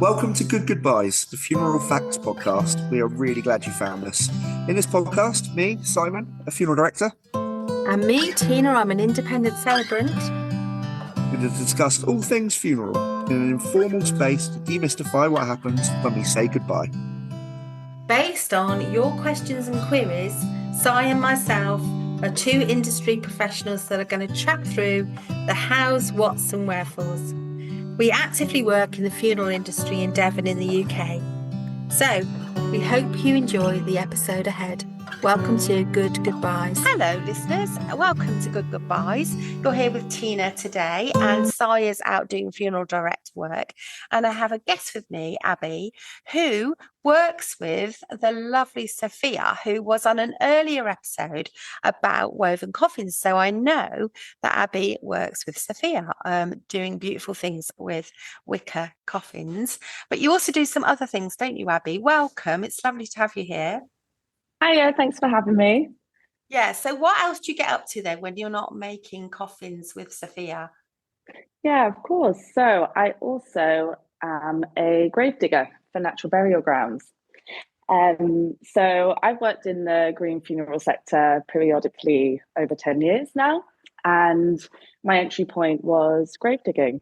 Welcome to Good Goodbyes, the Funeral Facts podcast. We are really glad you found us. In this podcast, me, Simon, a funeral director, and me, Tina, I'm an independent celebrant. we're going to discuss all things funeral in an informal space to demystify what happens when we say goodbye. Based on your questions and queries, Si and myself are two industry professionals that are going to chat through the hows, whats and wherefores. We actively work in the funeral industry in Devon in the UK. So, we hope you enjoy the episode ahead. Welcome to Good Goodbyes. Hello, listeners. Welcome to Good Goodbyes. You're here with Tina today, and Si is out doing funeral direct work. And I have a guest with me, Abi, who works with the lovely Sophia, who was on an earlier episode about woven coffins. So I know that Abi works with Sophia, doing beautiful things with wicker coffins. But you also do some other things, don't you, Abi? Welcome. It's lovely to have you here. Hiya, thanks for having me. Yeah, so what else do you get up to then when you're not making coffins with Sophia? Yeah, of course. So I also am a gravedigger for natural burial grounds. So I've worked in the green funeral sector periodically over 10 years now, and my entry point was grave digging.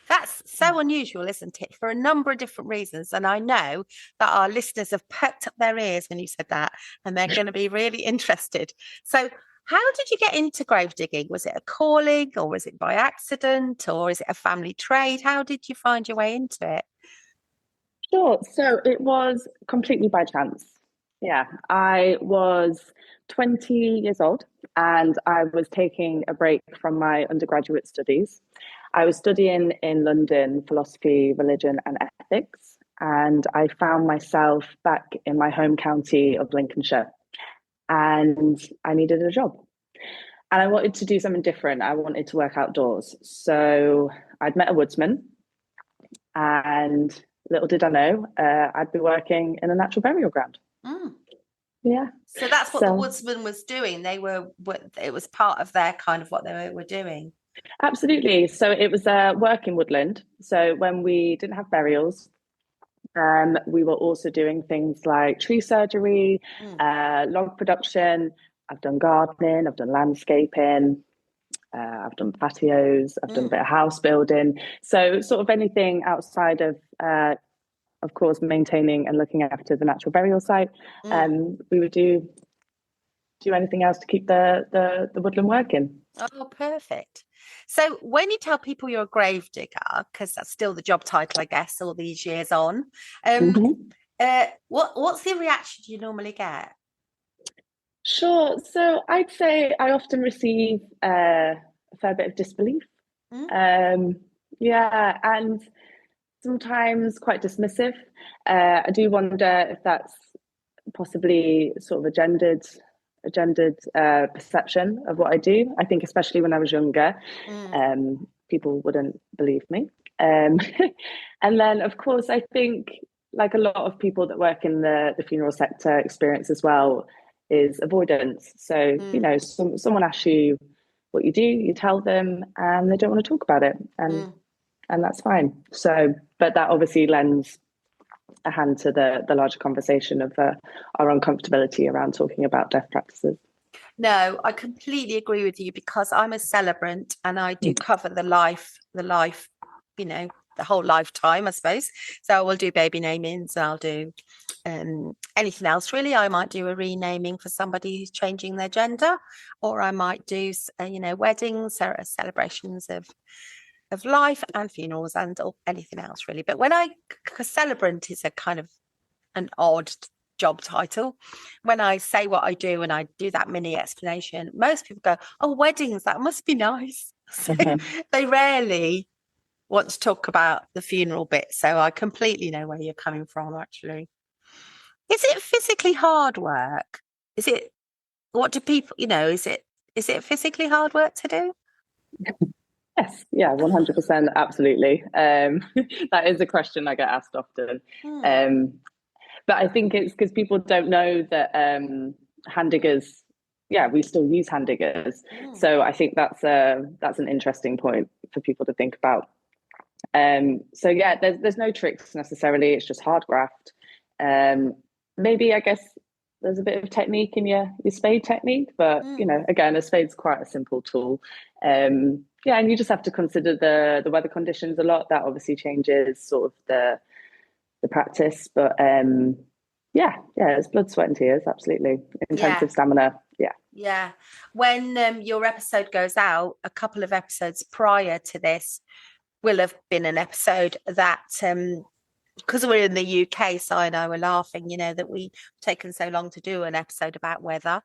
That's so unusual, isn't it? For a number of different reasons. And I know that our listeners have perked up their ears when you said that, and they're going to be really interested. So how did you get into grave digging? Was it a calling, or was it by accident, or is it a family trade? How did you find your way into it? Sure. So it was completely by chance. Yeah, I was 20 years old and I was taking a break from my undergraduate studies. I was studying in London philosophy, religion, and ethics, and I found myself back in my home county of Lincolnshire, and I needed a job. And I wanted to do something different. I wanted to work outdoors. So I'd met a woodsman, and little did I know, I'd be working in a natural burial ground. Mm. Yeah. So that's what the woodsman was doing. It was part of their kind of what they were doing. Absolutely. So it was a working woodland. So when we didn't have burials, we were also doing things like tree surgery, log production. I've done gardening, I've done landscaping, I've done patios, I've done a bit of house building. So sort of anything outside of course, maintaining and looking after the natural burial site. We would do anything else to keep the woodland working. Oh, perfect. So when you tell people you're a grave digger, because that's still the job title, I guess, all these years on, what's the reaction you normally get? Sure. So I'd say I often receive a fair bit of disbelief. Yeah, and sometimes quite dismissive. I do wonder if that's possibly sort of a gendered perception of what I do. I think especially when I was younger, people wouldn't believe me. And then, of course, I think like a lot of people that work in the funeral sector experience as well is avoidance. So, you know, someone asks you what you do, you tell them, and they don't want to talk about it. And that's fine. So, but that obviously lends a hand to the larger conversation of our uncomfortability around talking about death practices. No, I completely agree with you, because I'm a celebrant and I do cover the life, you know, the whole lifetime, I suppose. So I will do baby namings, and I'll do anything else really. I might do a renaming for somebody who's changing their gender, or I might do weddings, celebrations of life and funerals and anything else really. But because celebrant is a kind of an odd job title, when I say what I do and I do that mini explanation, most people go, "Oh, weddings, that must be nice." So they rarely want to talk about the funeral bit. So I completely know where you're coming from, actually. Is it physically hard work? What do people, is it physically hard work to do? Yes, yeah, 100%, absolutely. That is a question I get asked often. But I think it's because people don't know that hand diggers, we still use hand diggers. So I think that's an interesting point for people to think about. So yeah, there's no tricks necessarily. It's just hard graft. Maybe I guess there's a bit of technique in your spade technique, but again, a spade's quite a simple tool. Yeah, and you just have to consider the weather conditions a lot. That obviously changes sort of the practice, but yeah, it's blood, sweat, and tears. Absolutely, intensive stamina. Yeah. When your episode goes out, a couple of episodes prior to this will have been an episode that because we're in the UK, Si and I were laughing, that we've taken so long to do an episode about weather,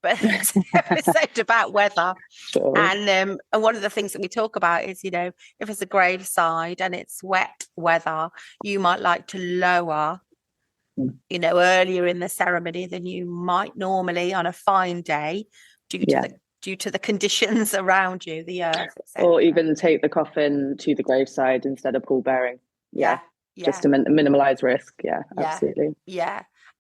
but it's an episode about weather. Sure. And one of the things that we talk about is, if it's a graveside and it's wet weather, you might like to lower, earlier in the ceremony than you might normally on a fine day due to the conditions around you, the earth, etc. Or even take the coffin to the graveside instead of pall-bearing. Just to minimize risk. Absolutely.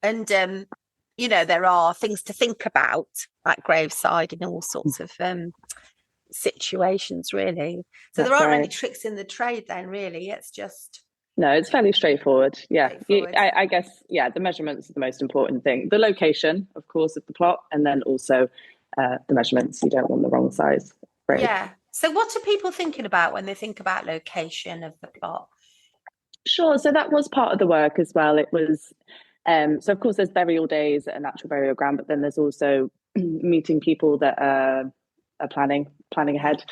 And there are things to think about at graveside in all sorts of situations, really. So there aren't any tricks in the trade then, really. It's just it's fairly straightforward. I guess the measurements are the most important thing. The location, of course, of the plot, and then also the measurements. You don't want the wrong size. Right. So what are people thinking about when they think about location of the plot? Sure. So that was part of the work as well. It was, so of course there's burial days at a natural burial ground, but then there's also meeting people that are planning ahead.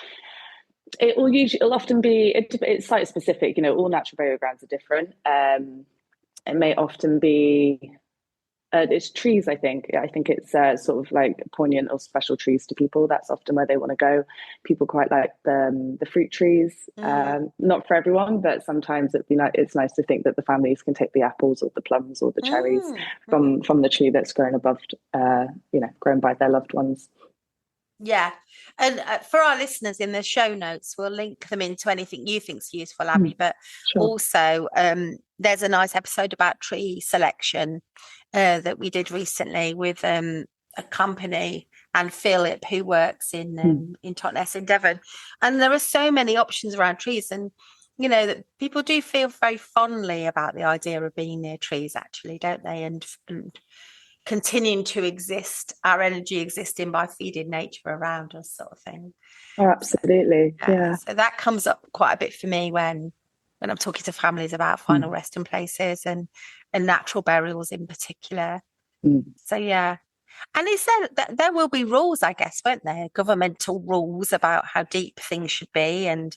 It'll often be, it's site specific, all natural burial grounds are different. It may often be, it's trees, I think. I think it's sort of like poignant or special trees to people. That's often where they want to go. People quite like the fruit trees. Not for everyone, but sometimes it's nice to think that the families can take the apples or the plums or the cherries from the tree that's grown above, grown by their loved ones. Yeah. And for our listeners, in the show notes, we'll link them into anything you think's useful, Abi. But also, there's a nice episode about tree selection that we did recently with a company and Philip, who works in Totnes in Devon. And there are so many options around trees, and that people do feel very fondly about the idea of being near trees, actually, don't they? And continuing to exist, our energy existing by feeding nature around us, sort of thing. Oh, absolutely. So that comes up quite a bit for me when I'm talking to families about final resting places and natural burials in particular. So and is there will be rules, I guess, won't there? Governmental rules about how deep things should be and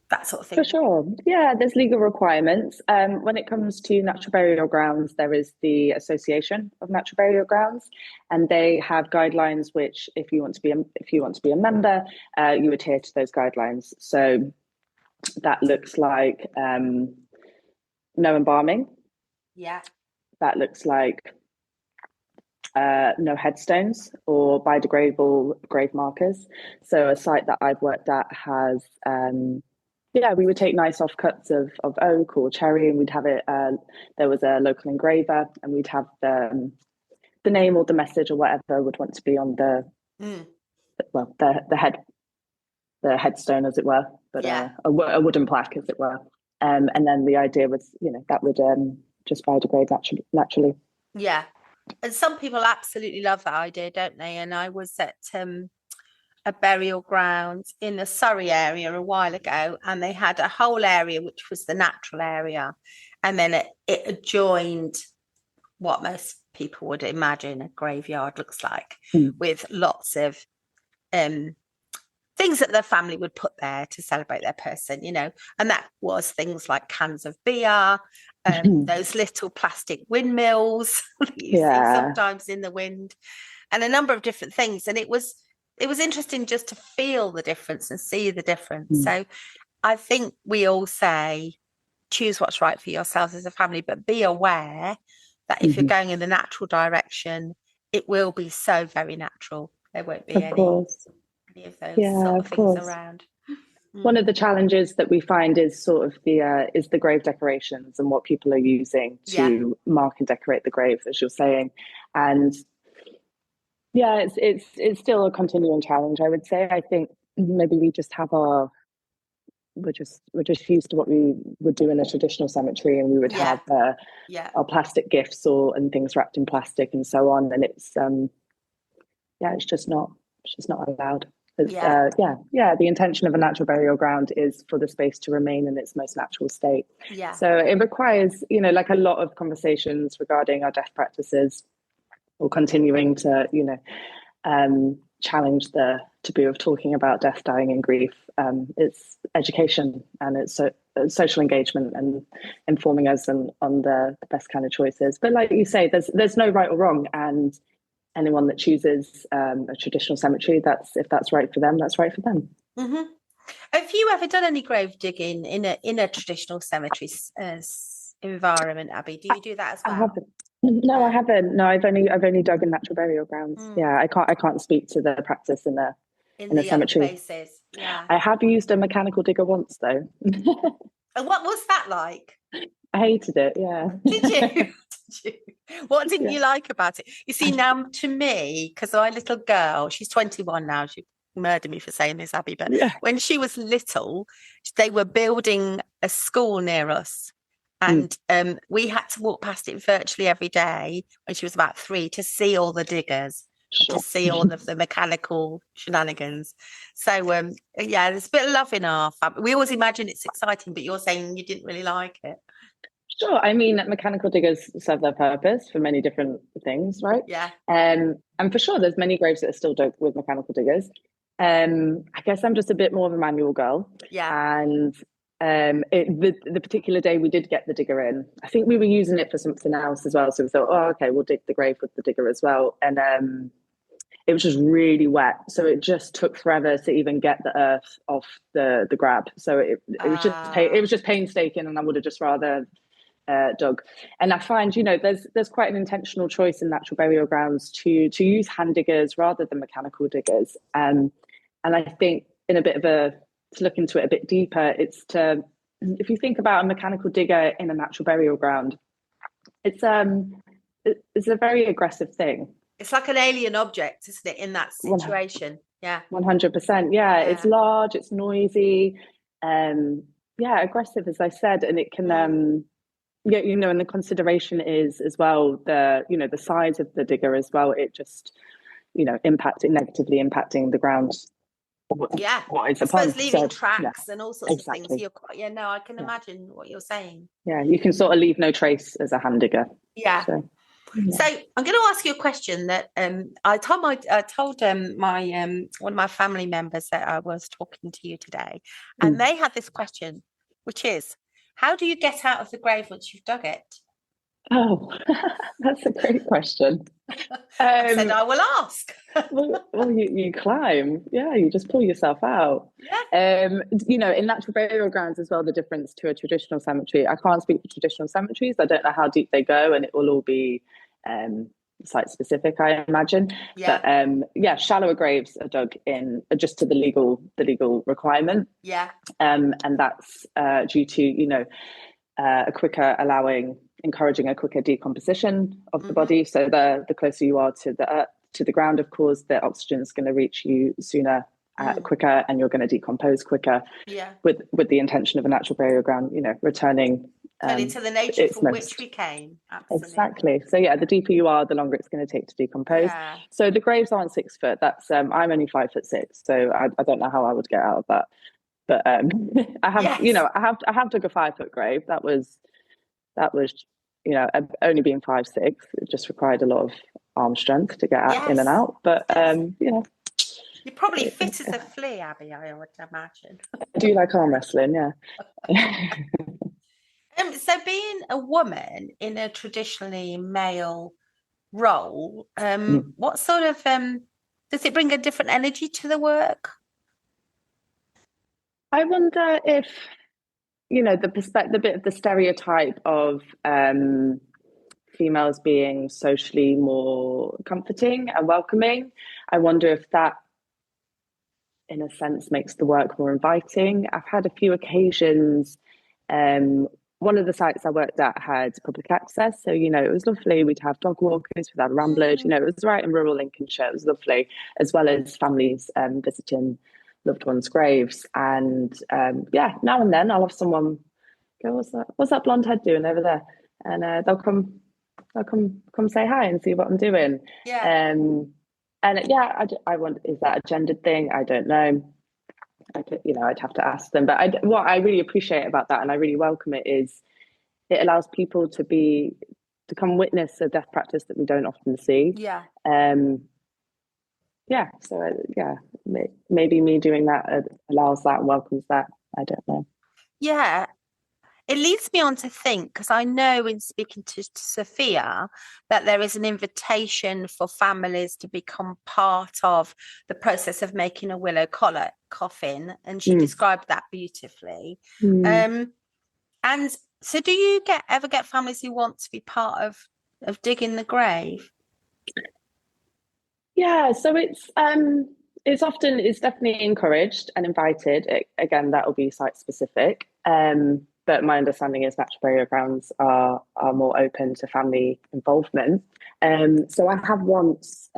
that sort of thing. For sure. Yeah, there's legal requirements. When it comes to natural burial grounds, there is the Association of Natural Burial Grounds, and they have guidelines which, if you want to be a member, you adhere to those guidelines. So that looks like no embalming. Yeah. That looks like no headstones or biodegradable grave markers. So a site that I've worked at has we would take nice offcuts of oak or cherry, and we'd have it. There was a local engraver, and we'd have the name or the message or whatever would want to be on the headstone, as it were, but a wooden plaque, as it were. And then the idea was, that would just biodegrade naturally. Yeah, and some people absolutely love that idea, don't they? And I was at a burial ground in the Surrey area a while ago, and they had a whole area which was the natural area, and then it adjoined what most people would imagine a graveyard looks like, with lots of things that the family would put there to celebrate their person, and that was things like cans of beer, those little plastic windmills that you see sometimes in the wind, and a number of different things. And it was interesting just to feel the difference and see the difference. So I think we all say, choose what's right for yourselves as a family, but be aware that if you're going in the natural direction, it will be so very natural. There won't be any of those sort of things around. One of the challenges that we find is sort of the grave decorations and what people are using to mark and decorate the grave, as you're saying. And it's still a continuing challenge, I would say. I think maybe we just have our we're just used to what we would do in a traditional cemetery, and we would have our plastic gifts and things wrapped in plastic and so on, and it's just not allowed. The intention of a natural burial ground is for the space to remain in its most natural state. So it requires, like a lot of conversations regarding our death practices, or continuing to challenge the taboo of talking about death, dying and grief. It's education, and it's social engagement, and informing us on the best kind of choices. But like you say, there's no right or wrong, and anyone that chooses a traditional cemetery, if that's right for them, that's right for them. Mm-hmm. Have you ever done any grave digging in a traditional cemetery environment, Abi? Do you do that as well? I haven't. No, I haven't. No, I've only dug in natural burial grounds. Yeah, I can't speak to the practice in a cemetery. Other places. Yeah, I have used a mechanical digger once though. And what was that like? I hated it. Yeah. Did you? What didn't you like about it? You see, now to me, because my little girl, she's 21 now. She murdered me for saying this, Abi, but when she was little, they were building a school near us. And we had to walk past it virtually every day when she was about 3 to see all the diggers, to see all of the mechanical shenanigans. So, there's a bit of love in our family. We always imagine it's exciting, but you're saying you didn't really like it. Sure. I mean, mechanical diggers serve their purpose for many different things, right? Yeah. And for sure, there's many graves that are still dug with mechanical diggers. I guess I'm just a bit more of a manual girl. Yeah. And the particular day we did get the digger in, I think we were using it for something else as well. So we thought, okay, we'll dig the grave with the digger as well. And it was just really wet, so it just took forever to even get the earth off the grab. So it was just painstaking, and I would have just rather dug. And I find, there's quite an intentional choice in natural burial grounds to use hand diggers rather than mechanical diggers. And I think to look into it a bit deeper, if you think about a mechanical digger in a natural burial ground, it's a very aggressive thing. It's like an alien object, isn't it, in that situation? 100%. Yeah, it's large, it's noisy, aggressive, as I said, and it can, and the consideration is as well the size of the digger as well. It just, negatively impacting the ground. What is I suppose leaving tracks and all sorts of things. You're quite, I can imagine what you're saying. Yeah, you can sort of leave no trace as a hand digger. Yeah. So I'm going to ask you a question that I told my one of my family members that I was talking to you today, and they had this question, which is, how do you get out of the grave once you've dug it? Oh, that's a great question. I said I will ask. well, you climb. Yeah, you just pull yourself out. Yeah. In natural burial grounds as well, the difference to a traditional cemetery. I can't speak for traditional cemeteries. I don't know how deep they go, and it will all be site specific, I imagine. Yeah. But shallower graves are dug in just to the legal requirement. Yeah. And that's due to encouraging a quicker decomposition of the body. So the closer you are to the ground, of course, the oxygen is going to reach you sooner, quicker, and you're going to decompose quicker. Yeah. With the intention of a natural burial ground, returning to the nature from which we came. Absolutely. Exactly. So the deeper you are, the longer it's going to take to decompose. Yeah. So the graves aren't 6 foot. That's I'm only 5'6", so I don't know how I would get out of that. But I have, I have dug a 5 foot grave. That was, only being 5'6", it just required a lot of arm strength to get in and out. But you're probably fit as a flea, Abi, I would imagine. I do like arm wrestling, yeah. So being a woman in a traditionally male role, what sort of does it bring a different energy to the work? I wonder if the bit of the stereotype of females being socially more comforting and welcoming. I wonder if that, in a sense, makes the work more inviting. I've had a few occasions. One of the sites I worked at had public access, so it was lovely. We'd have dog walkers, we'd have ramblers. It was right in rural Lincolnshire. It was lovely, as well as families visiting loved ones' graves. And now and then I'll have someone go, what's that blonde head doing over there? And they'll come say hi and see what I'm doing. Yeah. I want, is that a gendered thing? I don't know. I'd have to ask them. But what I really appreciate about that, and I really welcome it, is it allows people to come witness a death practice that we don't often see. Yeah. Maybe me doing that allows that, welcomes that. I don't know. Yeah. It leads me on to think, because I know in speaking to Sophia that there is an invitation for families to become part of the process of making a willow coffin, and she described that beautifully. And so do you ever get families who want to be part of digging the grave? Yeah, so it's definitely encouraged and invited. Again, that will be site specific. But my understanding is natural burial grounds are more open to family involvement. So I have once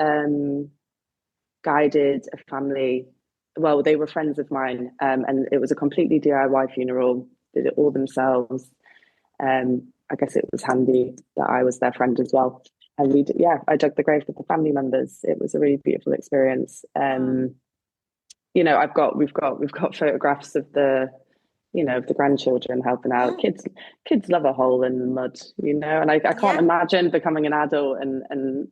guided a family. Well, they were friends of mine, and it was a completely DIY funeral. Did it all themselves. I guess it was handy that I was their friend as well. And I dug the grave with the family members. It was a really beautiful experience. We've got photographs of the grandchildren helping out. Kids love a hole in the mud, and I can't imagine becoming an adult and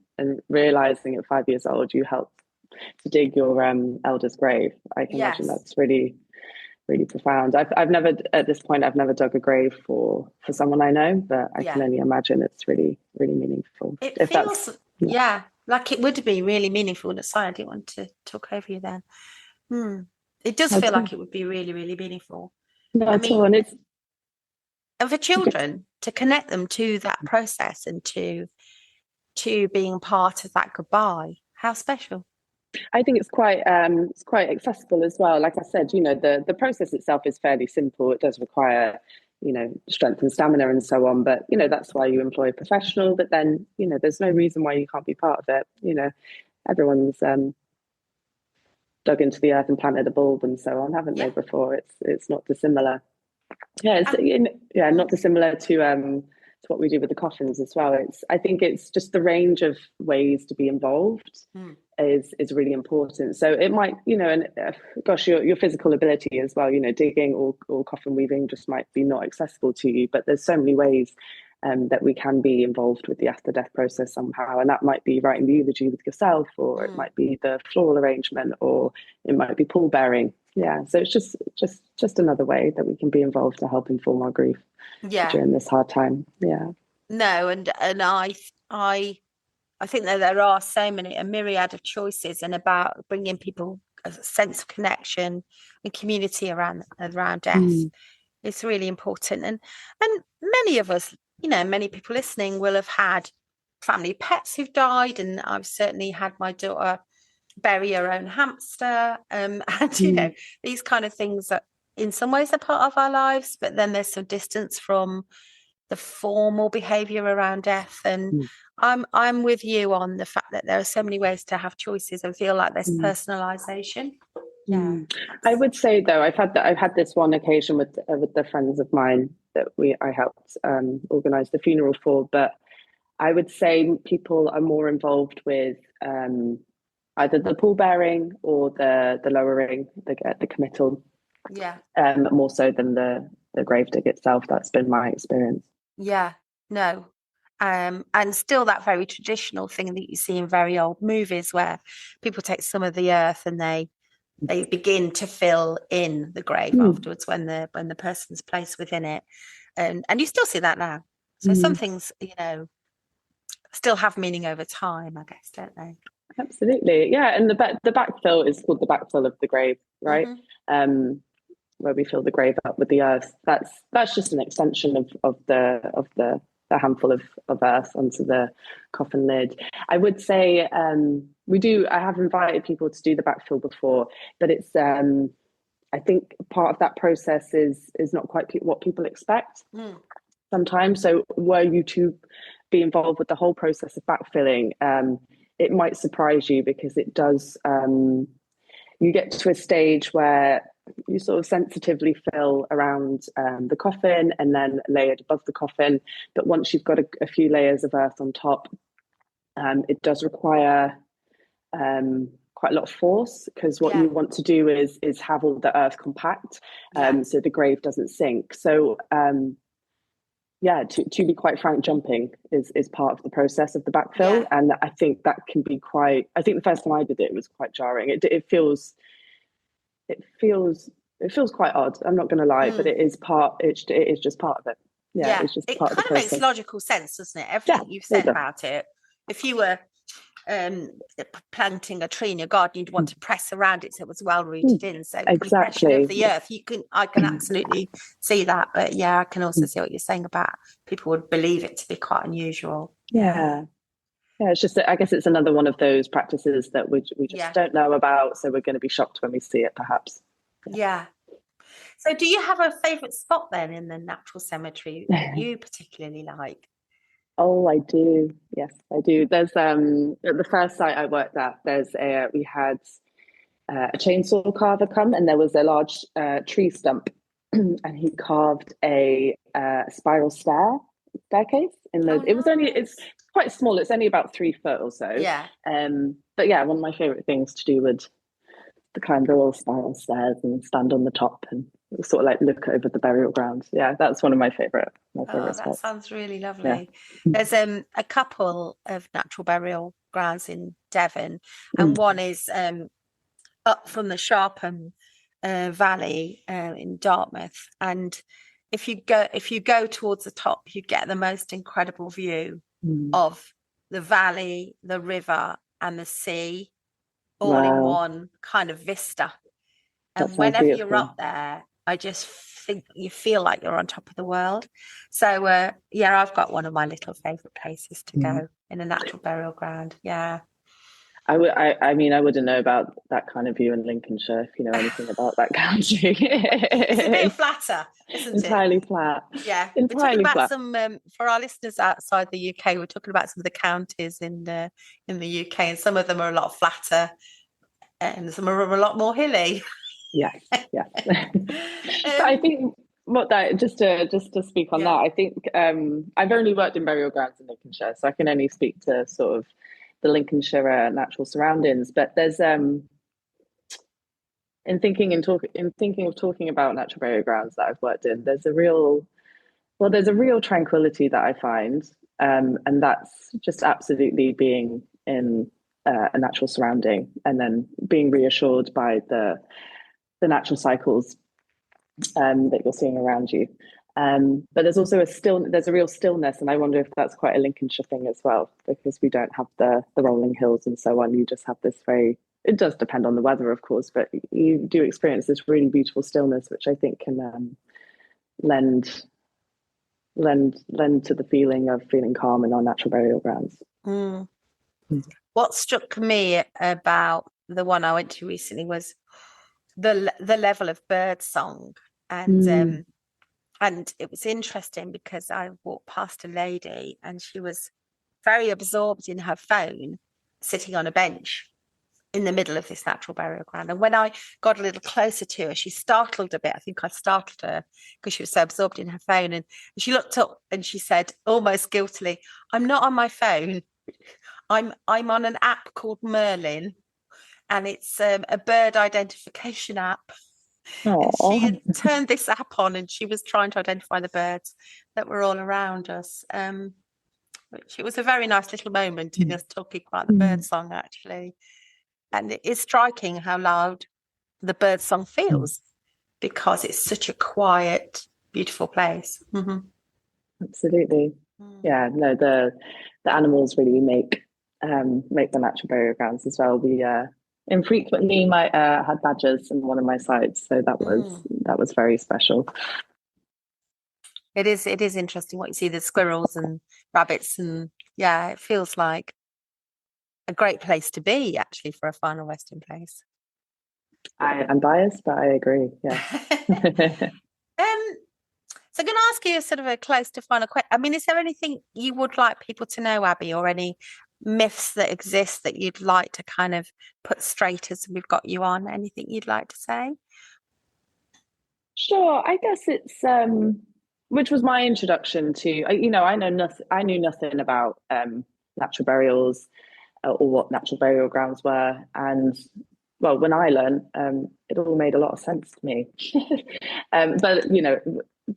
realizing at 5 years old you helped to dig your elder's grave. I can imagine that's really, really profound. I've never, at this point, I've never dug a grave for someone I know, but I can only imagine it's really, really meaningful. It feels like it would be really meaningful. Sorry, I didn't want to talk over you then. It does feel like it would be really, really meaningful. And for children to connect them to that process and to being part of that goodbye. How special. I think it's quite accessible as well. Like I said, the process itself is fairly simple. It does require, strength and stamina and so on. But, that's why you employ a professional. But then, there's no reason why you can't be part of it. Everyone's dug into the earth and planted a bulb and so on, haven't they, before? It's not dissimilar. Not dissimilar to what we do with the coffins as well. I think it's just the range of ways to be involved is really important. So it might, your physical ability as well, digging or coffin weaving just might be not accessible to you, but there's so many ways that we can be involved with the after death process somehow. And that might be writing the eulogy with yourself, or it might be the floral arrangement, or it might be pallbearing. Yeah, so it's just another way that we can be involved to help inform our grief during this hard time. Yeah. No, and I think that there are a myriad of choices, and about bringing people a sense of connection and community around death. It's really important, and many of us, many people listening will have had family pets who've died, and I've certainly had my daughter bury her own hamster, and these kind of things that in some ways are part of our lives, but then there's some distance from the formal behavior around death. And I'm with you on the fact that there are so many ways to have choices and feel like there's personalization. I would say though, I've had this one occasion with the friends of mine that I helped organize the funeral for, but I would say people are more involved with either the pallbearing or the lowering, the committal, more so than the gravedigger itself. That's been my experience. And still that very traditional thing that you see in very old movies, where people take some of the earth and they begin to fill in the grave afterwards when the person's placed within it, and you still see that now. So some things still have meaning over time, I guess, don't they? Absolutely, yeah. And the backfill is called the backfill of the grave, right? Where we fill the grave up with the earth. That's just an extension of the handful of earth onto the coffin lid. I would say I have invited people to do the backfill before, but it's I think part of that process is not quite what people expect sometimes. So were you to be involved with the whole process of backfilling, it might surprise you, because it does you get to a stage where you sort of sensitively fill around the coffin and then lay it above the coffin. But once you've got a few layers of earth on top, it does require quite a lot of force, because what you want to do is have all the earth compact, so the grave doesn't sink. So to be quite frank, jumping is part of the process of the backfill, and I think that can be quite. I think the first time I did it was quite jarring. It feels quite odd. I'm not going to lie, but it is part. It is just part of it. Yeah, it's just part of the process. It kind of makes logical sense, doesn't it? Everything you've said about it. If you were planting a tree in your garden, you'd want to press around it so it was well rooted in. So compression of the earth, I can absolutely see that. But I can also see what you're saying about people would believe it to be quite unusual. Yeah, it's just that I guess it's another one of those practices that we just don't know about, so we're going to be shocked when we see it, perhaps. So do you have a favourite spot then in the natural cemetery that you particularly like? Oh, I do. Yes, I do. There's at the first site I worked at, we had a chainsaw carver come, and there was a large tree stump, and he carved a spiral staircase it's quite small. It's only about 3 foot or so. But one of my favorite things to do would to climb the little spiral stairs and stand on the top and sort of like look over the burial ground. That's one of my favorite that spots. Sounds really lovely. There's a couple of natural burial grounds in Devon, and one is up from the Sharpham Valley in Dartmouth, and if you go towards the top, you get the most incredible view of the valley, the river, and the sea, all in one kind of vista. And whenever you're up there, I just think you feel like you're on top of the world. So I've got one of my little favourite places to go in a natural burial ground. I wouldn't know about that kind of view in Lincolnshire, if you know anything about that county. It's a bit flatter, isn't it? Entirely flat. We're talking about some for our listeners outside the UK. We're talking about some of the counties in the UK, and some of them are a lot flatter, and some are a lot more hilly. Yes. I think just to speak on that, I think I've only worked in burial grounds in Lincolnshire, so I can only speak to sort of the Lincolnshire natural surroundings. But there's in thinking of talking about natural burial grounds that I've worked in, there's a real tranquility that I find, and that's just absolutely being in a natural surrounding and then being reassured by the natural cycles that you're seeing around you. But there's also a real stillness, and I wonder if that's quite a Lincolnshire thing as well, because we don't have the rolling hills and so on. You just have this it does depend on the weather, of course, but you do experience this really beautiful stillness, which I think can lend to the feeling of feeling calm in our natural burial grounds. What struck me about the one I went to recently was the level of bird song, and it was interesting because I walked past a lady and she was very absorbed in her phone, sitting on a bench in the middle of this natural burial ground. And when I got a little closer to her, she startled a bit. I think I startled her because she was so absorbed in her phone. And she looked up and she said, almost guiltily, "I'm not on my phone. I'm on an app called Merlin, and it's a bird identification app." And she had turned this app on and she was trying to identify the birds that were all around us. Which it was a very nice little moment in us talking about the bird song, actually. And it is striking how loud the bird song feels because it's such a quiet, beautiful place. Absolutely. Yeah, no, the animals really make the natural burial grounds as well. We infrequently had badgers in one of my sites, so that was very special. It is interesting what you see, the squirrels and rabbits, and it feels like a great place to be, actually, for a final resting place. I'm biased, but I agree. Yeah. So I'm going to ask you sort of a close to final question. I mean, is there anything you would like people to know, Abi, or any myths that exist that you'd like to kind of put straight as we've got you on? Anything you'd like to say? Sure. I guess it's which was my introduction to, I knew nothing about natural burials or what natural burial grounds were. And well, when I learned, it all made a lot of sense to me. But,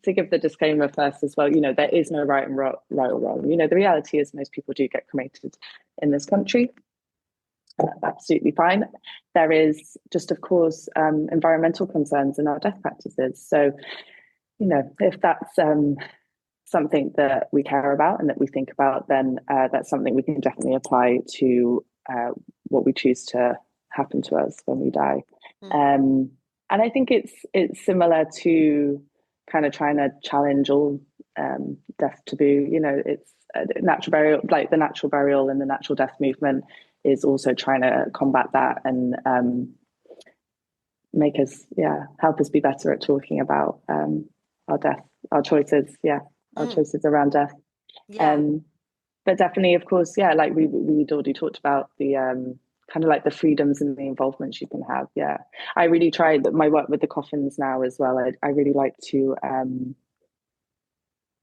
to give the disclaimer first as well, there is no right or wrong. The reality is most people do get cremated in this country. Absolutely fine. There is just, of course, environmental concerns in our death practices. So, if that's something that we care about and that we think about, then that's something we can definitely apply to what we choose to happen to us when we die. And I think it's similar to kind of trying to challenge all death taboo. It's natural burial, like the natural burial and the natural death movement is also trying to combat that and help us be better at talking about our death, our choices, our choices around death. But definitely, of course, like we'd already talked about the kind of like the freedoms and the involvements you can have. I really tried my work with the coffins now as well. I really like to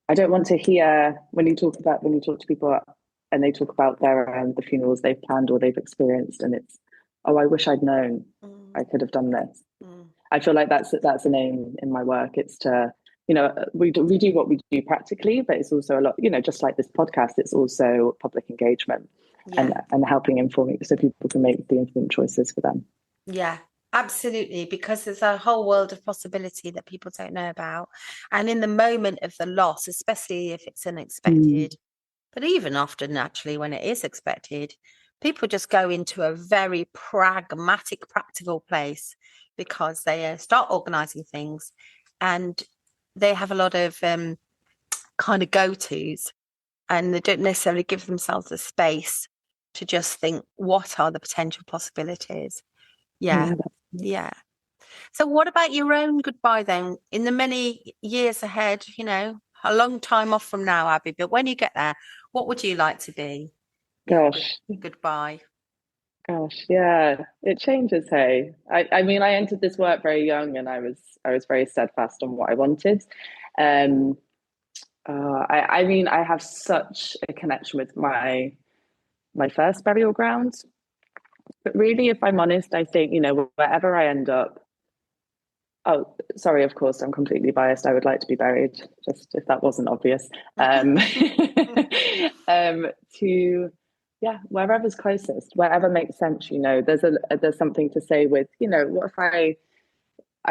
I don't want to hear when you talk to people and they talk about their the funerals they've planned or they've experienced, and it's, oh, I wish I'd known, I could have done this. I feel like that's an aim in my work. It's to, we do what we do practically, but it's also a lot, just like this podcast, it's also public engagement and helping informing so people can make the informed choices for them. Yeah, absolutely, because there's a whole world of possibility that people don't know about. And in the moment of the loss, especially if it's unexpected, but even often actually when it is expected, people just go into a very pragmatic, practical place because they start organising things and they have a lot of kind of go-tos, and they don't necessarily give themselves the space to just think, what are the potential possibilities? Yeah. So what about your own goodbye then? In the many years ahead, a long time off from now, Abi, but when you get there, what would you like to be? Gosh. Goodbye. Gosh, yeah, it changes. Hey, I mean, I entered this work very young, and I was very steadfast on what I wanted. I mean, I have such a connection with my first burial ground, but really, if I'm honest, I think wherever I end up. Oh, sorry, of course, I'm completely biased. I would like to be buried, just if that wasn't obvious. Wherever's closest, wherever makes sense. There's something to say with, what if I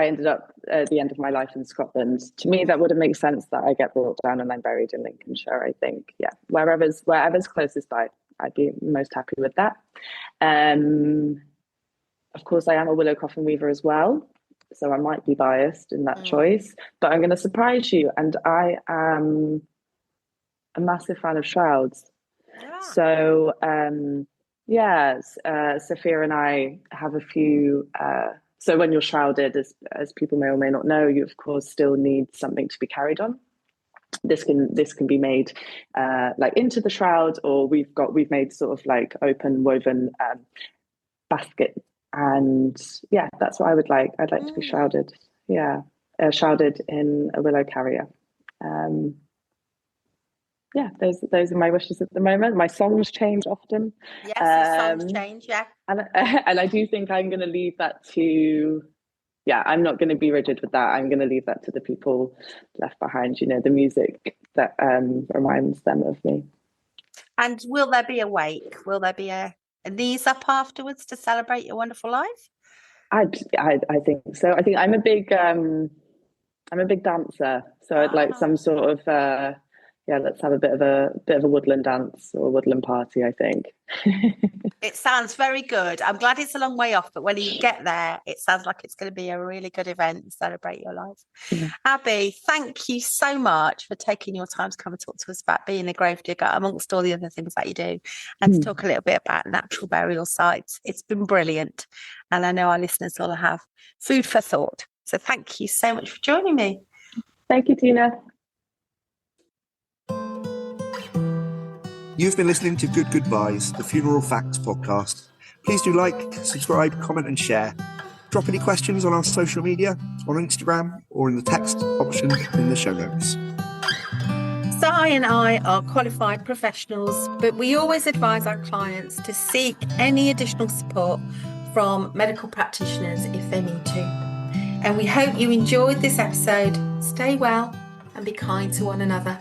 ended up at the end of my life in Scotland? To me, that wouldn't make sense that I get brought down and I'm buried in Lincolnshire. I think, wherever's closest by, I'd be most happy with that. Of course, I am a willow coffin weaver as well, so I might be biased in that choice, but I'm going to surprise you, and I am a massive fan of shrouds. So Sophia and I have a few. So when you're shrouded, as people may or may not know, you of course still need something to be carried on. This can be made like into the shroud, or we've made sort of like open woven basket. And that's what I would like. I'd like to be shrouded. Shrouded in a willow carrier. Those are my wishes at the moment. My songs change often. Yes, songs change. Yeah, and I do think I'm going to leave that to. I'm not going to be rigid with that. I'm going to leave that to the people left behind. The music that reminds them of me. And will there be a wake? Will there be a knees up afterwards to celebrate your wonderful life? I think so. I think I'm a big dancer, so I'd like some sort of let's have a bit of a woodland dance or a woodland party, I think. It sounds very good. I'm glad it's a long way off, but when you get there, it sounds like it's going to be a really good event and celebrate your life. Yeah. Abi, thank you so much for taking your time to come and talk to us about being a gravedigger, amongst all the other things that you do, and to talk a little bit about natural burial sites. It's been brilliant. And I know our listeners will have food for thought. So thank you so much for joining me. Thank you, Tina. You've been listening to Good Goobyes, the Funeral Facts podcast. Please do like, subscribe, comment and share. Drop any questions on our social media, on Instagram, or in the text option in the show notes. Si and I are qualified professionals, but we always advise our clients to seek any additional support from medical practitioners if they need to. And we hope you enjoyed this episode. Stay well and be kind to one another.